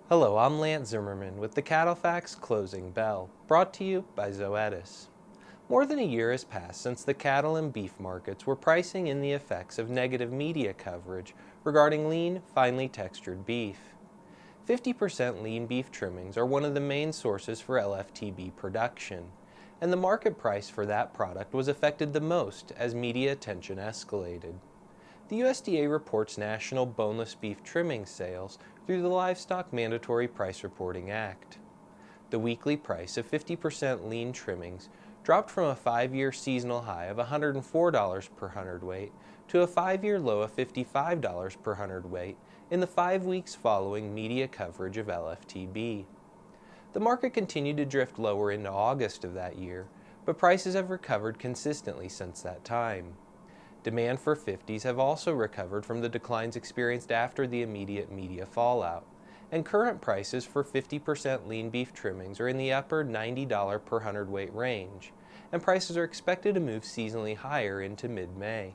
Hello, I'm Lance Zimmerman with the CattleFax Closing Bell, brought to you by Zoetis. More than a year has passed since the cattle and beef markets were pricing in the effects of negative media coverage regarding lean, finely textured beef. 50% lean beef trimmings are one of the main sources for LFTB production, and the market price for that product was affected the most as media attention escalated. The USDA reports national boneless beef trimming sales through the Livestock Mandatory Price Reporting Act. The weekly price of 50% lean trimmings dropped from a 5-year seasonal high of $104 per hundredweight to a 5-year low of $55 per hundredweight in the 5 weeks following media coverage of LFTB. The market continued to drift lower into August of that year, but prices have recovered consistently since that time. Demand for 50s have also recovered from the declines experienced after the immediate media fallout, and current prices for 50% lean beef trimmings are in the upper $90 per hundredweight range, and prices are expected to move seasonally higher into mid-May.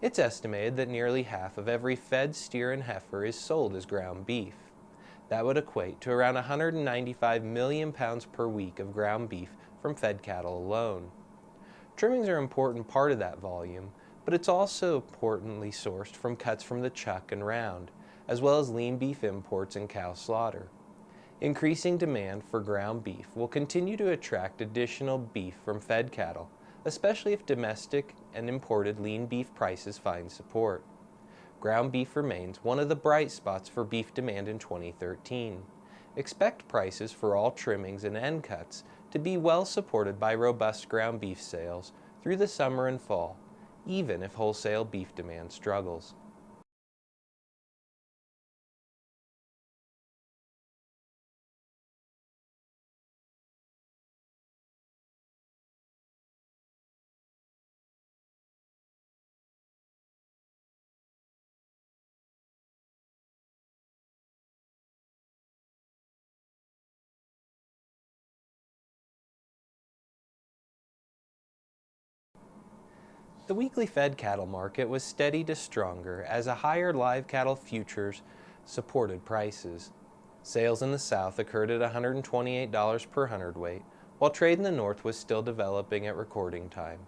It's estimated that nearly half of every fed steer and heifer is sold as ground beef. That would equate to around 195 million pounds per week of ground beef from fed cattle alone. Trimmings are an important part of that volume, but it's also importantly sourced from cuts from the chuck and round, as well as lean beef imports and cow slaughter. Increasing demand for ground beef will continue to attract additional beef from fed cattle, especially if domestic and imported lean beef prices find support. Ground beef remains one of the bright spots for beef demand in 2013. Expect prices for all trimmings and end cuts to be well supported by robust ground beef sales through the summer and fall, even if wholesale beef demand struggles. The weekly fed cattle market was steady to stronger as a higher live cattle futures supported prices. Sales in the South occurred at $128 per hundredweight, while trade in the North was still developing at recording time,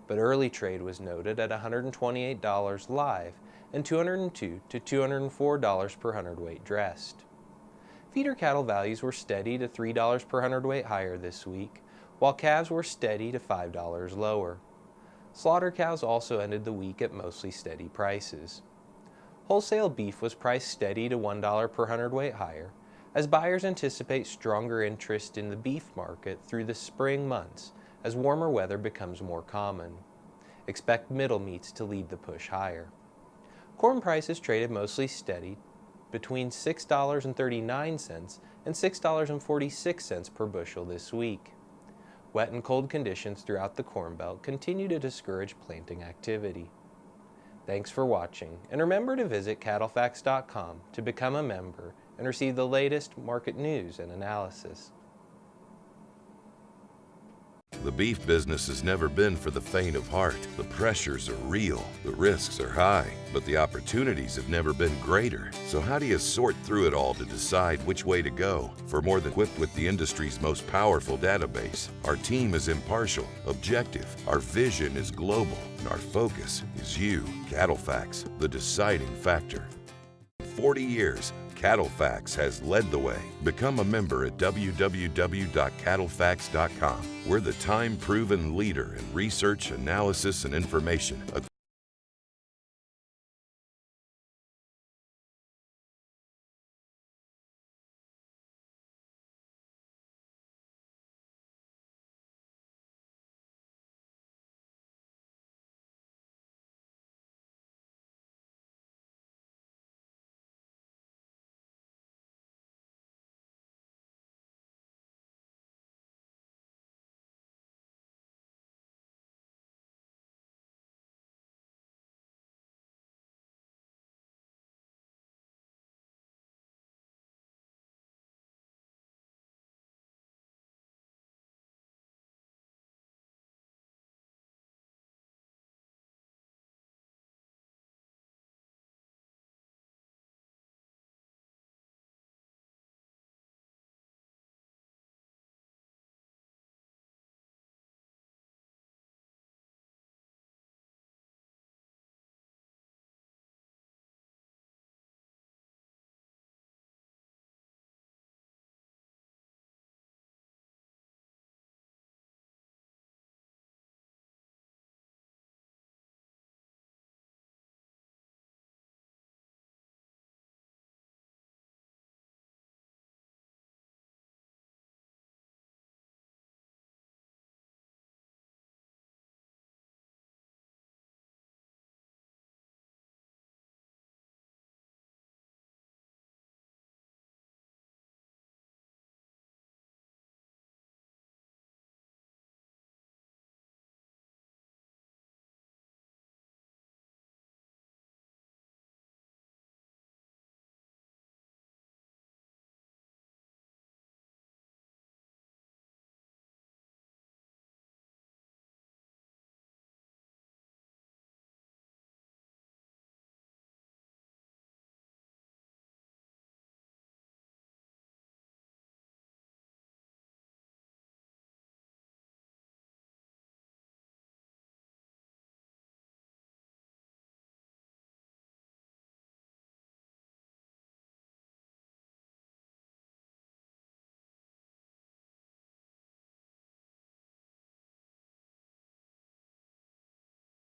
but early trade was noted at $128 live and $202 to $204 per hundredweight dressed. Feeder cattle values were steady to $3 per hundredweight higher this week, while calves were steady to $5 lower. Slaughter cows also ended the week at mostly steady prices. Wholesale beef was priced steady to $1 per hundredweight higher, as buyers anticipate stronger interest in the beef market through the spring months as warmer weather becomes more common. Expect middle meats to lead the push higher. Corn prices traded mostly steady between $6.39 and $6.46 per bushel this week. Wet and cold conditions throughout the Corn Belt continue to discourage planting activity. Thanks for watching, and remember to visit CattleFax.com to become a member and receive the latest market news and analysis. The beef business has never been for the faint of heart. The pressures are real, the risks are high, but the opportunities have never been greater. So how do you sort through it all to decide which way to go? For more than equipped with the industry's most powerful database, our team is impartial, objective, our vision is global, and our focus is you. CattleFax, the deciding factor. 40 years, CattleFax has led the way. Become a member at www.cattlefax.com. We're the time-proven leader in research, analysis, and information.